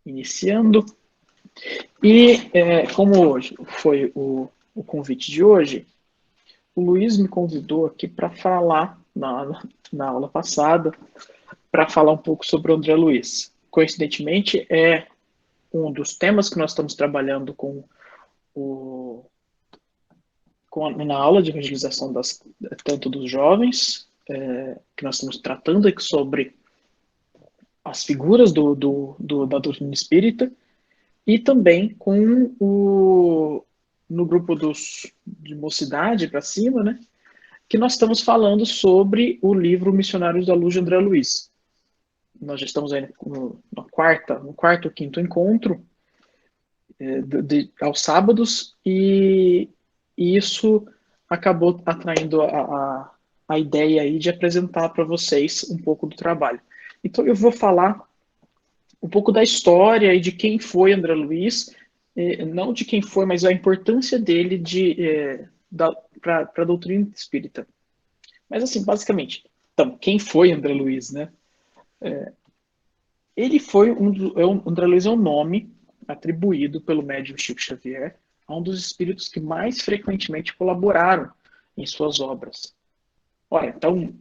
iniciando. E como hoje foi o convite de hoje, o Luiz me convidou aqui para falar, na aula passada, para falar um pouco sobre o André Luiz. Coincidentemente, é um dos temas que nós estamos trabalhando na aula de evangelização tanto dos jovens, que nós estamos tratando aqui sobre as figuras da doutrina espírita, e também no grupo de mocidade para cima, né, que nós estamos falando sobre o livro Missionários da Luz de André Luiz. Nós já estamos aí no quarto ou quinto encontro, aos sábados, e isso acabou atraindo a ideia aí de apresentar para vocês um pouco do trabalho. Então eu vou falar um pouco da história e de quem foi André Luiz, não de quem foi, mas a importância dele para a doutrina espírita. Mas assim, basicamente, então, quem foi André Luiz, né? Ele foi André Luiz é um nome atribuído pelo médium Chico Xavier a um dos espíritos que mais frequentemente colaboraram em suas obras. Olha,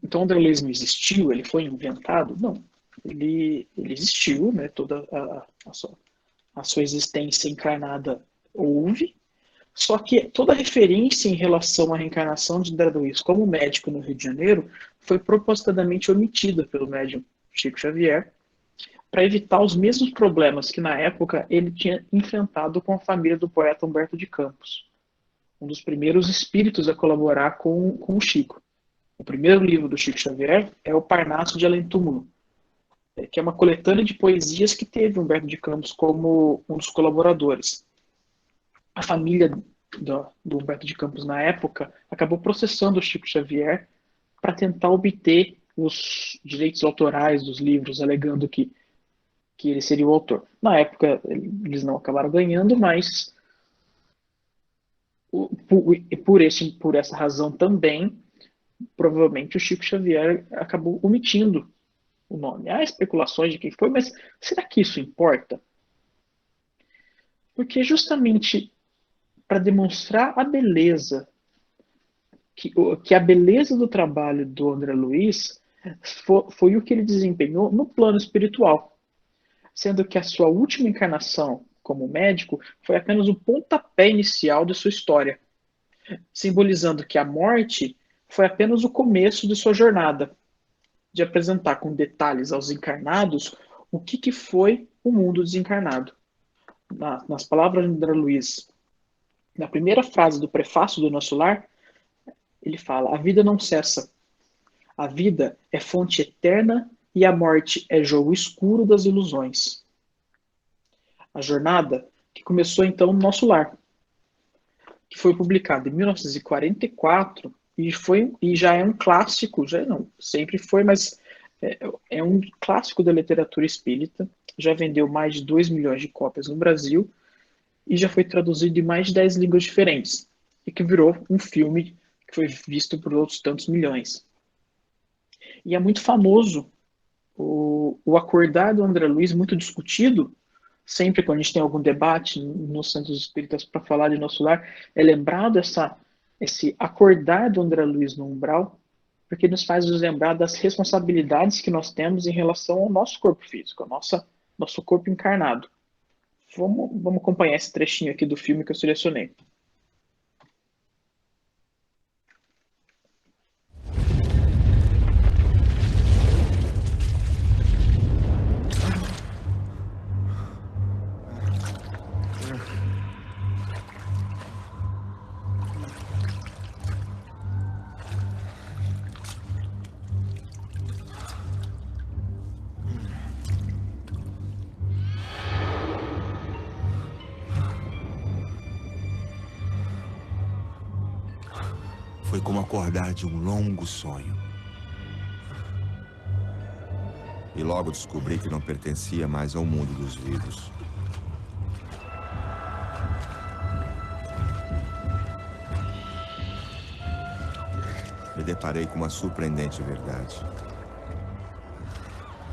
então André Luiz não existiu? Ele foi inventado? Não. Ele existiu, né? Toda a sua existência encarnada houve, só que toda referência em relação à reencarnação de André Luiz como médico no Rio de Janeiro foi propositadamente omitida pelo médium Chico Xavier para evitar os mesmos problemas que na época ele tinha enfrentado com a família do poeta Humberto de Campos, um dos primeiros espíritos a colaborar com o Chico. O primeiro livro do Chico Xavier é O Parnaso de Além Túmulo, que é uma coletânea de poesias que teve Humberto de Campos como um dos colaboradores. A família do Humberto de Campos, na época, acabou processando o Chico Xavier para tentar obter os direitos autorais dos livros, alegando que ele seria o autor. Na época, eles não acabaram ganhando, mas por essa razão também, provavelmente o Chico Xavier acabou omitindo o nome. Há especulações de quem foi, mas será que isso importa? Porque justamente para demonstrar a beleza, que a beleza do trabalho do André Luiz foi o que ele desempenhou no plano espiritual, sendo que a sua última encarnação como médico foi apenas o pontapé inicial de sua história, simbolizando que a morte foi apenas o começo de sua jornada, de apresentar com detalhes aos encarnados o que foi o mundo desencarnado. Nas palavras de André Luiz, na primeira frase do prefácio do Nosso Lar, ele fala: a vida não cessa. A vida é fonte eterna e a morte é jogo escuro das ilusões. A jornada que começou então no Nosso Lar, que foi publicado em 1944 e já é um clássico, já não, sempre foi, mas é um clássico da literatura espírita, já vendeu mais de 2 milhões de cópias no Brasil e já foi traduzido em mais de 10 línguas diferentes, e que virou um filme que foi visto por outros tantos milhões. E é muito famoso o acordar do André Luiz, muito discutido, sempre quando a gente tem algum debate nos centros espíritas para falar de Nosso Lar, é lembrado esse acordar do André Luiz no umbral, porque nos faz nos lembrar das responsabilidades que nós temos em relação ao nosso corpo físico, ao nosso corpo encarnado. Vamos acompanhar esse trechinho aqui do filme que eu selecionei. Foi como acordar de um longo sonho. E logo descobri que não pertencia mais ao mundo dos vivos. Me deparei com uma surpreendente verdade.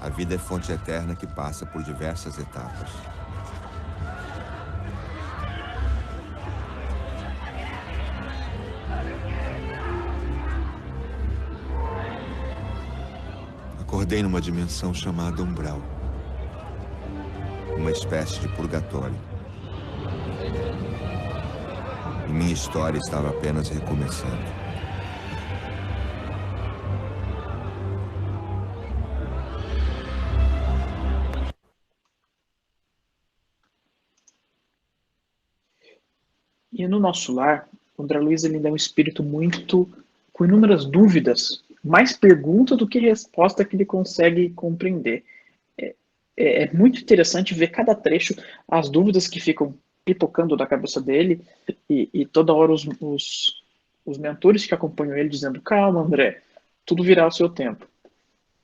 A vida é fonte eterna que passa por diversas etapas. Acordei numa dimensão chamada umbral. Uma espécie de purgatório. E minha história estava apenas recomeçando. E no nosso lar, o André Luiz ele é um espírito muito com inúmeras dúvidas, mais pergunta do que resposta que ele consegue compreender. É muito interessante ver cada trecho, as dúvidas que ficam pipocando da cabeça dele, e toda hora os mentores que acompanham ele dizendo: calma, André, tudo virá ao seu tempo.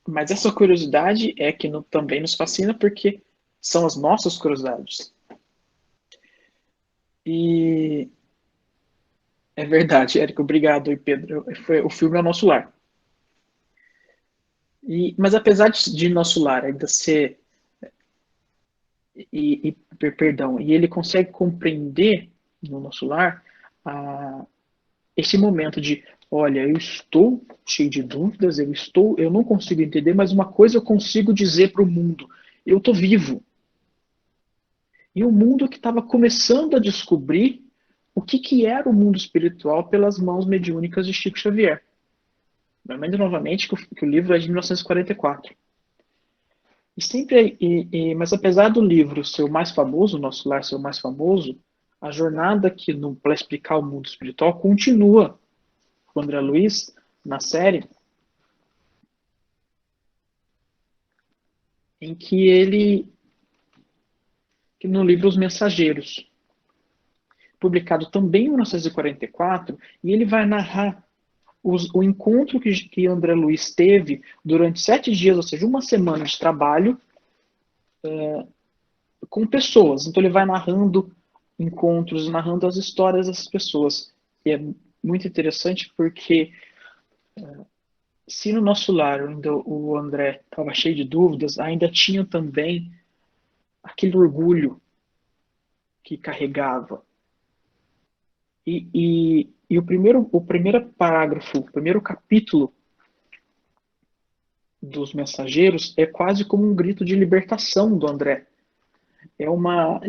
Mas essa curiosidade é que também nos fascina porque são as nossas curiosidades. E é verdade, Érico, obrigado, e Pedro. O filme é o nosso lar. Mas apesar de nosso lar ainda ser perdão, e ele consegue compreender no nosso lar esse momento de, olha, eu estou cheio de dúvidas, eu não consigo entender, mas uma coisa eu consigo dizer para o mundo: eu estou vivo. E o mundo que estava começando a descobrir o que era o mundo espiritual pelas mãos mediúnicas de Chico Xavier. Lembrando novamente que o livro é de 1944. Mas apesar do livro ser o mais famoso, o Nosso Lar ser o mais famoso, a jornada aqui para explicar o mundo espiritual continua com o André Luiz na série, em que no livro Os Mensageiros, publicado também em 1944, e ele vai narrar o encontro que André Luiz teve durante 7 dias, ou seja, uma semana de trabalho, com pessoas. Então ele vai narrando encontros, narrando as histórias dessas pessoas. E é muito interessante porque se no nosso lar ainda o André estava cheio de dúvidas, ainda tinha também aquele orgulho que carregava. E o primeiro parágrafo, o primeiro capítulo dos Mensageiros é quase como um grito de libertação do André.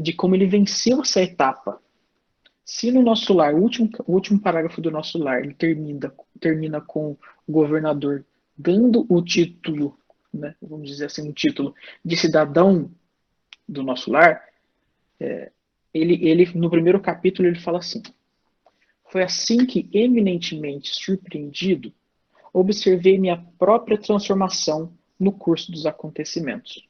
De como ele venceu essa etapa. Se no nosso lar, o último parágrafo do nosso lar, ele termina com o governador dando o título, né, vamos dizer assim, o título de cidadão do nosso lar, ele no primeiro capítulo ele fala assim: foi assim que, eminentemente surpreendido, observei minha própria transformação no curso dos acontecimentos.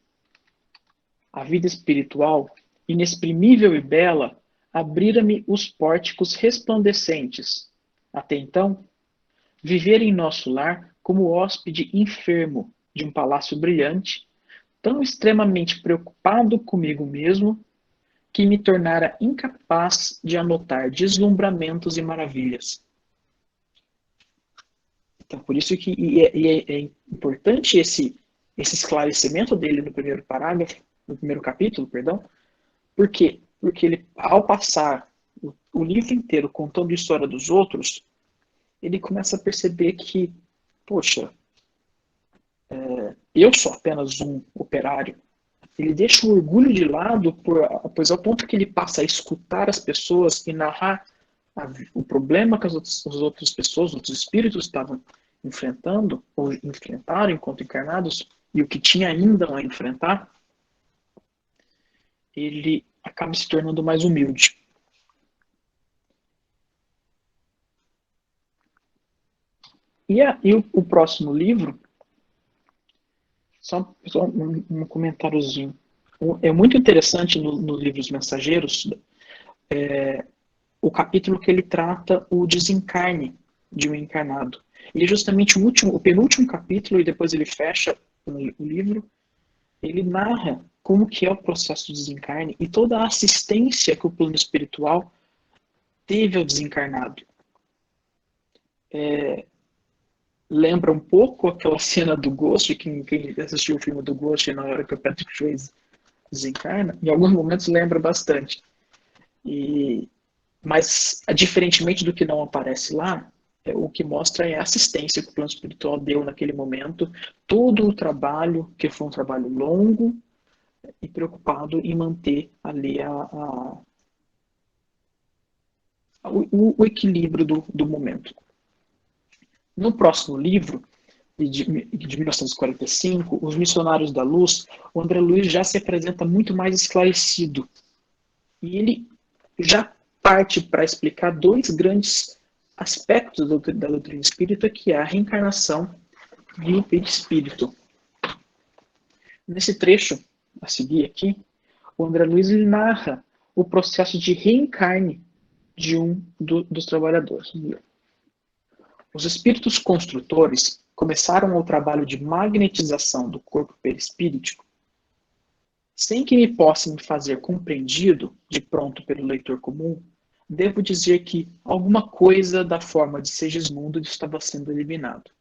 A vida espiritual, inexprimível e bela, abrira-me os pórticos resplandecentes. Até então, viver em nosso lar como hóspede enfermo de um palácio brilhante, tão extremamente preocupado comigo mesmo, que me tornara incapaz de anotar deslumbramentos e maravilhas. Então, por isso que é importante esse esclarecimento dele no primeiro parágrafo, no primeiro capítulo, perdão. Por quê? Porque ele, ao passar o livro inteiro contando a história dos outros, ele começa a perceber que, poxa, eu sou apenas um operário. Ele deixa o orgulho de lado, pois ao ponto que ele passa a escutar as pessoas e narrar o problema que as outras pessoas, os outros espíritos estavam enfrentando, ou enfrentaram enquanto encarnados, e o que tinha ainda a enfrentar, ele acaba se tornando mais humilde. E o próximo livro, só um comentáriozinho. É muito interessante no livro Os Mensageiros, o capítulo que ele trata o desencarne de um encarnado. E é justamente o penúltimo capítulo, e depois ele fecha o livro, ele narra como que é o processo de desencarne e toda a assistência que o plano espiritual teve ao desencarnado. Lembra um pouco aquela cena do Ghost, quem assistiu o filme do Ghost na hora que o Patrick Swayze desencarna, em alguns momentos lembra bastante. Mas, diferentemente do que não aparece lá, o que mostra é a assistência que o plano espiritual deu naquele momento, todo o trabalho, que foi um trabalho longo, e preocupado em manter ali o equilíbrio do momento. No próximo livro, de 1945, Os Missionários da Luz, o André Luiz já se apresenta muito mais esclarecido. E ele já parte para explicar dois grandes aspectos da doutrina espírita, que é a reencarnação e o perispírito. Nesse trecho a seguir aqui, o André Luiz narra o processo de reencarne de dos trabalhadores. Os espíritos construtores começaram o trabalho de magnetização do corpo perispíritico sem que me possa me fazer compreendido de pronto pelo leitor comum. Devo dizer que alguma coisa da forma de Segismundo estava sendo eliminado.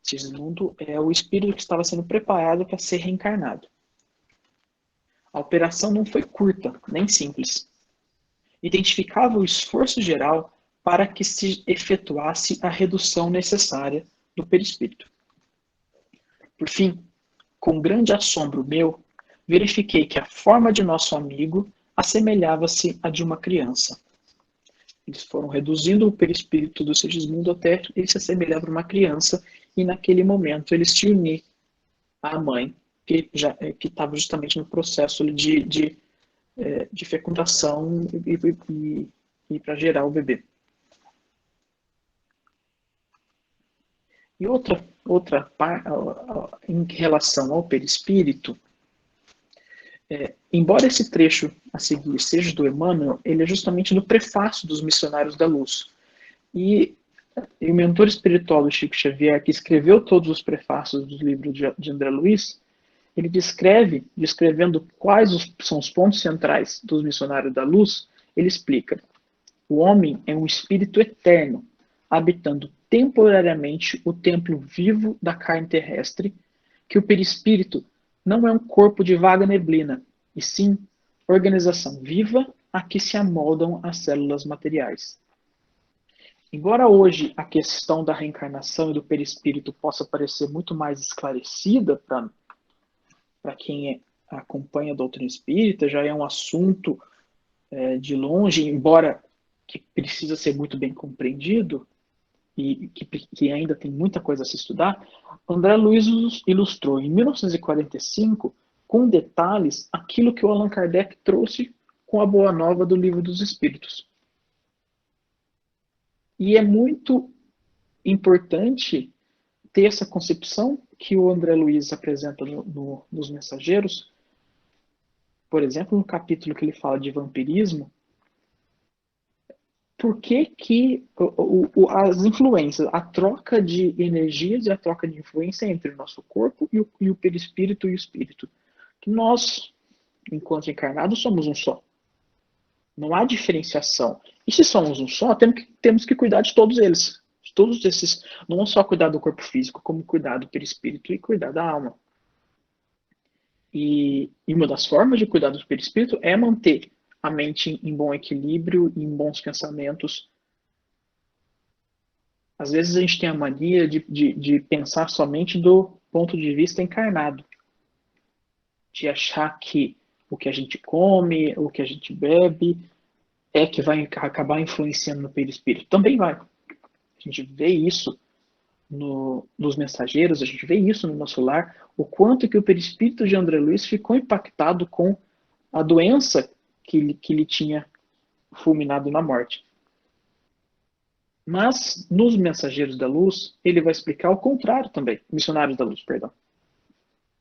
Segismundo é o espírito que estava sendo preparado para ser reencarnado. A operação não foi curta, nem simples. Identificava o esforço geral para que se efetuasse a redução necessária do perispírito. Por fim, com grande assombro meu, verifiquei que a forma de nosso amigo assemelhava-se à de uma criança. Eles foram reduzindo o perispírito do Segismundo até ele se assemelhava a uma criança, e naquele momento eles se uniram à mãe, que estava justamente no processo de fecundação e para gerar o bebê. E outra em relação ao perispírito, embora esse trecho a seguir seja do Emmanuel, ele é justamente no prefácio dos Missionários da Luz. E o mentor espiritual do Chico Xavier, que escreveu todos os prefácios dos livros de André Luiz, ele descrevendo quais são os pontos centrais dos Missionários da Luz, ele explica: o homem é um espírito eterno, habitando temporariamente o templo vivo da carne terrestre, que o perispírito não é um corpo de vaga neblina, e sim organização viva a que se amoldam as células materiais. Embora hoje a questão da reencarnação e do perispírito possa parecer muito mais esclarecida para quem acompanha a doutrina espírita, já é um assunto de longe, embora que precisa ser muito bem compreendido, e que ainda tem muita coisa a se estudar, André Luiz ilustrou em 1945, com detalhes, aquilo que o Allan Kardec trouxe com a Boa Nova do Livro dos Espíritos. E é muito importante ter essa concepção que o André Luiz apresenta nos Mensageiros. Por exemplo, no capítulo que ele fala de vampirismo, por que as influências, a troca de energias e a troca de influência entre o nosso corpo e o perispírito e o espírito. Que nós, enquanto encarnados, somos um só. Não há diferenciação. E se somos um só, temos que cuidar de todos eles. De todos esses, não só cuidar do corpo físico, como cuidar do perispírito e cuidar da alma. E uma das formas de cuidar do perispírito é manter a mente em bom equilíbrio, em bons pensamentos. Às vezes a gente tem a mania de pensar somente do ponto de vista encarnado. De achar que o que a gente come, o que a gente bebe, é que vai acabar influenciando no perispírito. Também vai. A gente vê isso nos Mensageiros, a gente vê isso no nosso lar, o quanto que o perispírito de André Luiz ficou impactado com a doença que lhe tinha fulminado na morte. Mas, nos Mensageiros da Luz, ele vai explicar o contrário também. Missionários da Luz, perdão.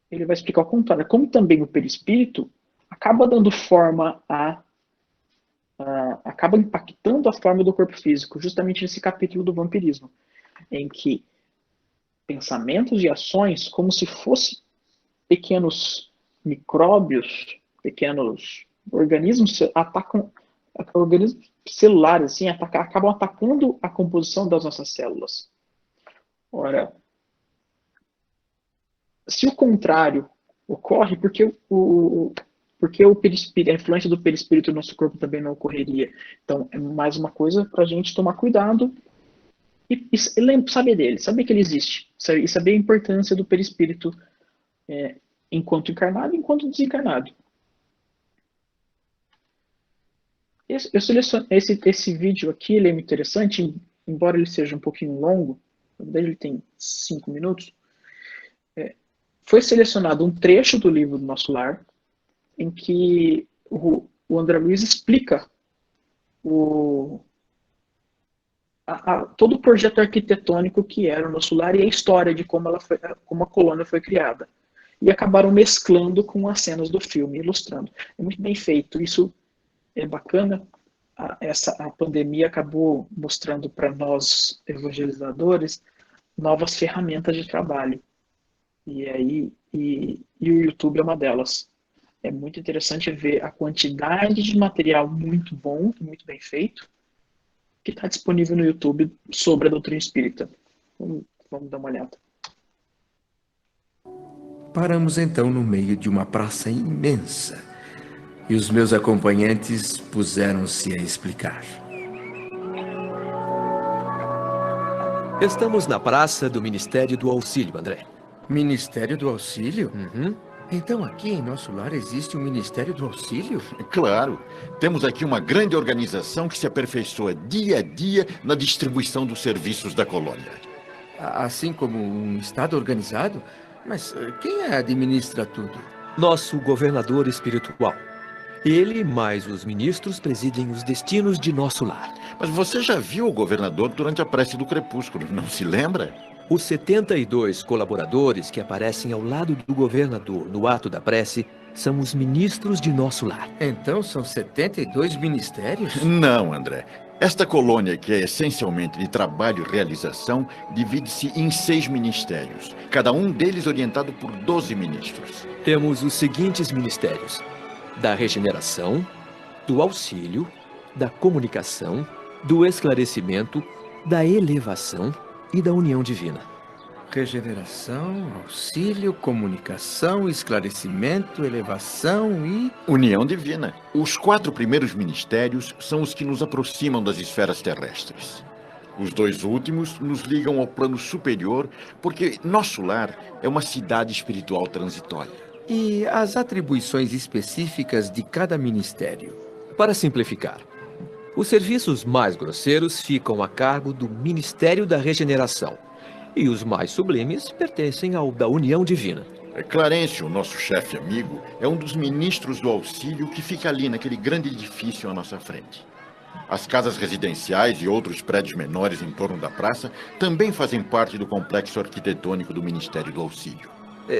Ele vai explicar o contrário. Como também o perispírito acaba dando forma acaba impactando a forma do corpo físico, justamente nesse capítulo do vampirismo, em que pensamentos e ações, como se fossem pequenos micróbios, pequenos organismos, organismos celulares, assim, acabam atacando a composição das nossas células. Ora, se o contrário ocorre, porque a influência do perispírito no nosso corpo também não ocorreria? Então, é mais uma coisa para a gente tomar cuidado saber dele, saber que ele existe, e saber a importância do perispírito enquanto encarnado e enquanto desencarnado. Eu selecionei esse vídeo aqui, ele é muito interessante, embora ele seja um pouquinho longo, na verdade ele tem 5 minutos. Foi selecionado um trecho do livro do Nosso Lar, em que o André Luiz explica todo o projeto arquitetônico que era o Nosso Lar e a história de como a colônia foi criada. E acabaram mesclando com as cenas do filme, ilustrando. É muito bem feito. Isso é bacana. A pandemia acabou mostrando para nós, evangelizadores, novas ferramentas de trabalho. E o YouTube é uma delas. É muito interessante ver a quantidade de material muito bom, muito bem feito, que está disponível no YouTube sobre a doutrina espírita. Vamos dar uma olhada. Paramos então no meio de uma praça imensa e os meus acompanhantes puseram-se a explicar. Estamos na praça do Ministério do Auxílio, André. Ministério do Auxílio? Uhum. Então aqui em Nosso Lar existe um Ministério do Auxílio? Claro. Temos aqui uma grande organização que se aperfeiçoa dia a dia na distribuição dos serviços da colônia. Assim como um Estado organizado? Mas quem administra tudo? Nosso governador espiritual. Ele mais os ministros presidem os destinos de Nosso Lar. Mas você já viu o governador durante a prece do crepúsculo, não se lembra? Os 72 colaboradores que aparecem ao lado do governador no ato da prece são os ministros de Nosso Lar. Então são 72 ministérios? Não, André. Esta colônia, que é essencialmente de trabalho e realização, divide-se em 6 ministérios, cada um deles orientado por 12 ministros. Temos os seguintes ministérios: da regeneração, do auxílio, da comunicação, do esclarecimento, da elevação e da união divina. Regeneração, auxílio, comunicação, esclarecimento, elevação e... União divina. Os 4 primeiros ministérios são os que nos aproximam das esferas terrestres. Os 2 últimos nos ligam ao plano superior, porque Nosso Lar é uma cidade espiritual transitória. E as atribuições específicas de cada ministério? Para simplificar, os serviços mais grosseiros ficam a cargo do Ministério da Regeneração e os mais sublimes pertencem ao da União Divina. Clarencio, nosso chefe amigo, é um dos ministros do auxílio que fica ali naquele grande edifício à nossa frente. As casas residenciais e outros prédios menores em torno da praça também fazem parte do complexo arquitetônico do Ministério do Auxílio.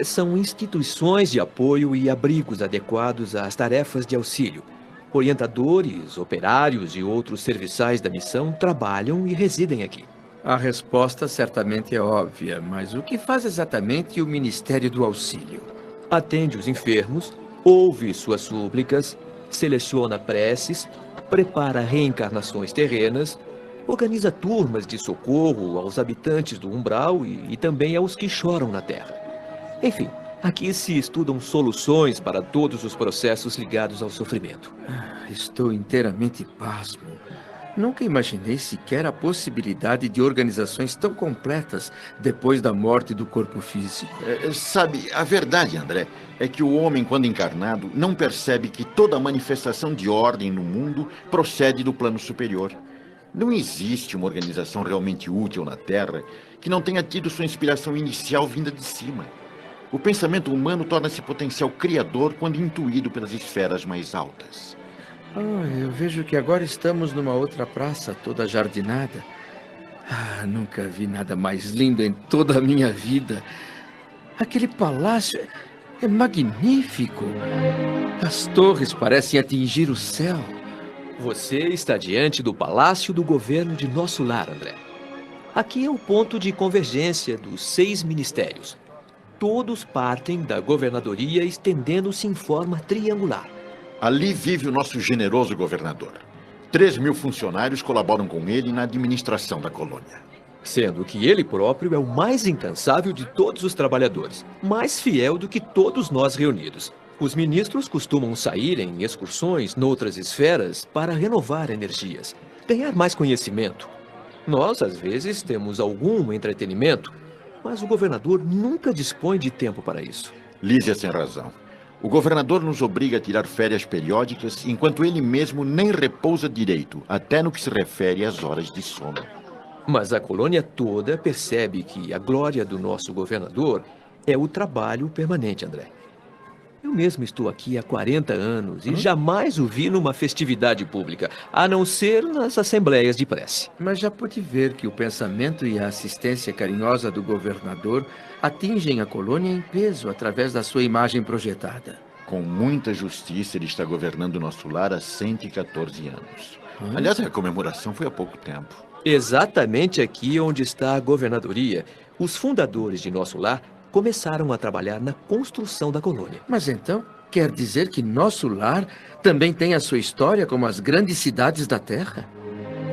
São instituições de apoio e abrigos adequados às tarefas de auxílio. Orientadores, operários e outros serviçais da missão trabalham e residem aqui. A resposta certamente é óbvia, mas o que faz exatamente o Ministério do Auxílio? Atende os enfermos, ouve suas súplicas, seleciona preces, prepara reencarnações terrenas, organiza turmas de socorro aos habitantes do umbral e também aos que choram na terra. Enfim, aqui se estudam soluções para todos os processos ligados ao sofrimento. Estou inteiramente pasmo. Nunca imaginei sequer a possibilidade de organizações tão completas depois da morte do corpo físico. Sabe, a verdade, André, é que o homem, quando encarnado, não percebe que toda manifestação de ordem no mundo procede do plano superior. Não existe uma organização realmente útil na Terra que não tenha tido sua inspiração inicial vinda de cima. O pensamento humano torna-se potencial criador quando intuído pelas esferas mais altas. Eu vejo que agora estamos numa outra praça toda jardinada. Nunca vi nada mais lindo em toda a minha vida. Aquele palácio é magnífico. As torres parecem atingir o céu. Você está diante do Palácio do Governo de Nosso Lar, André. Aqui é o ponto de convergência dos 6 ministérios. Todos partem da governadoria estendendo-se em forma triangular. Ali vive o nosso generoso governador. 3.000 funcionários colaboram com ele na administração da colônia. Sendo que ele próprio é o mais incansável de todos os trabalhadores, mais fiel do que todos nós reunidos. Os ministros costumam sair em excursões noutras esferas para renovar energias, ganhar mais conhecimento. Nós, às vezes, temos algum entretenimento, mas o governador nunca dispõe de tempo para isso. Lísia tem razão. O governador nos obriga a tirar férias periódicas, enquanto ele mesmo nem repousa direito, até no que se refere às horas de sono. Mas a colônia toda percebe que a glória do nosso governador é o trabalho permanente, André. Eu mesmo estou aqui há 40 anos e jamais o vi numa festividade pública, a não ser nas assembleias de prece. Mas já pude ver que o pensamento e a assistência carinhosa do governador atingem a colônia em peso através da sua imagem projetada. Com muita justiça, ele está governando nosso lar há 114 anos. Aliás, a comemoração foi há pouco tempo. Exatamente aqui onde está a governadoria, os fundadores de nosso lar começaram a trabalhar na construção da colônia. Mas então, quer dizer que nosso lar também tem a sua história como as grandes cidades da Terra?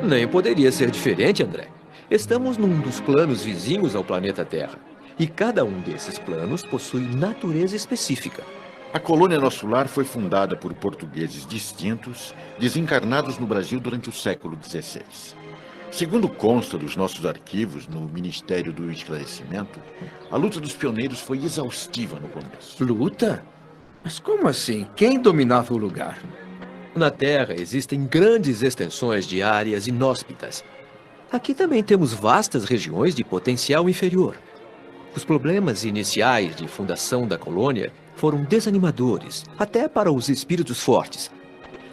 Nem poderia ser diferente, André. Estamos num dos planos vizinhos ao planeta Terra. E cada um desses planos possui natureza específica. A colônia Nosso Lar foi fundada por portugueses distintos, desencarnados no Brasil durante o século XVI. Segundo consta dos nossos arquivos no Ministério do Esclarecimento, a luta dos pioneiros foi exaustiva no começo. Luta? Mas como assim? Quem dominava o lugar? Na Terra existem grandes extensões de áreas inóspitas. Aqui também temos vastas regiões de potencial inferior. Os problemas iniciais de fundação da colônia foram desanimadores, até para os espíritos fortes.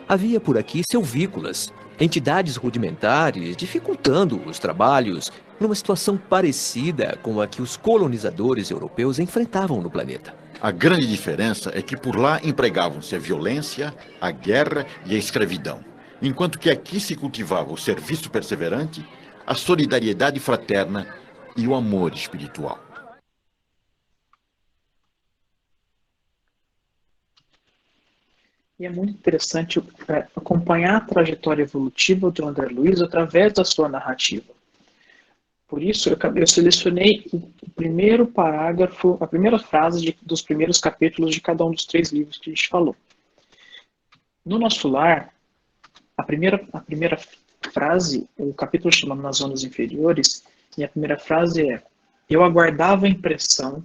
Havia por aqui selvícolas, entidades rudimentares dificultando os trabalhos numa situação parecida com a que os colonizadores europeus enfrentavam no planeta. A grande diferença é que por lá empregavam-se a violência, a guerra e a escravidão, enquanto que aqui se cultivava o serviço perseverante, a solidariedade fraterna e o amor espiritual. E é muito interessante acompanhar a trajetória evolutiva do André Luiz através da sua narrativa. Por isso, eu selecionei o primeiro parágrafo, a primeira frase dos primeiros capítulos de cada um dos 3 livros que a gente falou. No Nosso Lar, a primeira frase, o capítulo chama Nas Zonas Inferiores, e a primeira frase é: eu guardava a impressão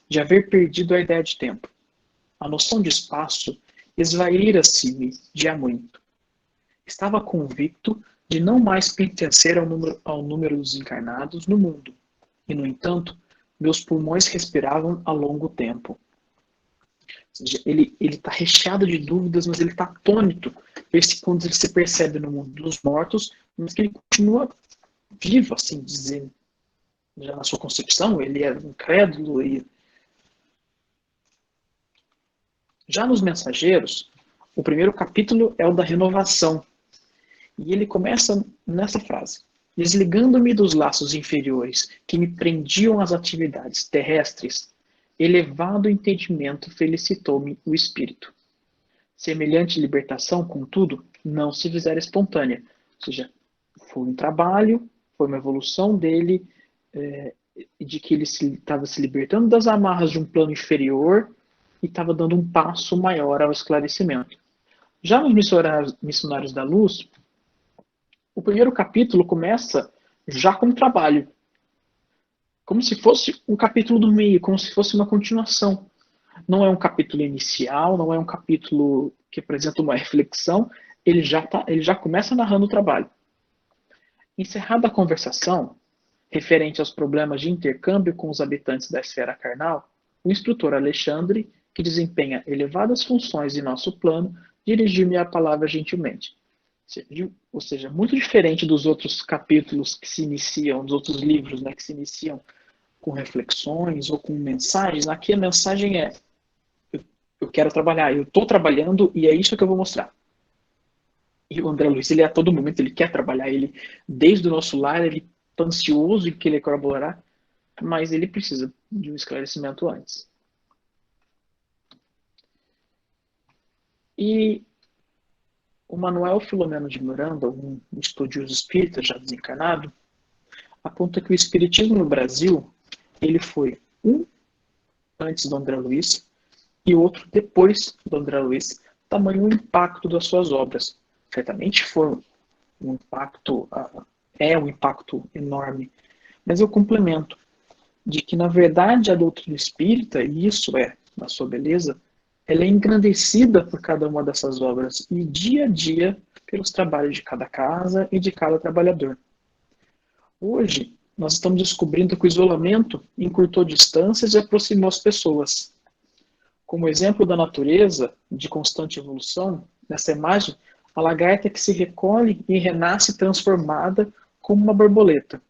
de haver perdido a ideia de tempo. A noção de espaço esvaíra-se-me de há muito. Estava convicto de não mais pertencer ao número dos encarnados no mundo. E, no entanto, meus pulmões respiravam a longo tempo. Ou seja, ele está recheado de dúvidas, mas ele está atônito quando ele se percebe no mundo dos mortos, mas que ele continua vivo, assim dizendo. Já na sua concepção, ele é incrédulo e... Já nos Mensageiros, o primeiro capítulo é o da renovação. E ele começa nessa frase: desligando-me dos laços inferiores que me prendiam às atividades terrestres, elevado entendimento felicitou-me o espírito. Semelhante libertação, contudo, não se fizera espontânea. Ou seja, foi um trabalho, foi uma evolução dele, de que ele estava se libertando das amarras de um plano inferior e estava dando um passo maior ao esclarecimento. Já nos Missionários da Luz, o primeiro capítulo começa já com trabalho. Como se fosse um capítulo do meio, como se fosse uma continuação. Não é um capítulo inicial, não é um capítulo que apresenta uma reflexão, ele já começa narrando o trabalho. Encerrada a conversação, referente aos problemas de intercâmbio com os habitantes da esfera carnal, o instrutor Alexandre, que desempenha elevadas funções em nosso plano, dirigiu-me a palavra gentilmente. Ou seja, muito diferente dos outros capítulos que se iniciam, dos outros livros, né, que se iniciam com reflexões ou com mensagens. Aqui a mensagem é: eu quero trabalhar, eu estou trabalhando e é isso que eu vou mostrar. E o André Luiz, ele a todo momento ele quer trabalhar, ele desde o Nosso Lar ele está ansioso em querer colaborar, mas ele precisa de um esclarecimento antes. E o Manuel Filomeno de Miranda, um estudioso espírita já desencarnado, aponta que o espiritismo no Brasil, ele foi um antes do André Luiz e outro depois do André Luiz, tamanho o impacto das suas obras. Certamente foram um impacto, é um impacto enorme. Mas eu complemento de que, na verdade, a doutrina espírita, e isso é na sua beleza, ela é engrandecida por cada uma dessas obras e dia a dia pelos trabalhos de cada casa e de cada trabalhador. Hoje, nós estamos descobrindo que o isolamento encurtou distâncias e aproximou as pessoas. Como exemplo da natureza, de constante evolução, nessa imagem, a lagarta que se recolhe e renasce transformada como uma borboleta.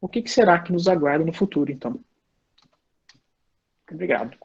O que será que nos aguarda no futuro, então? Obrigado.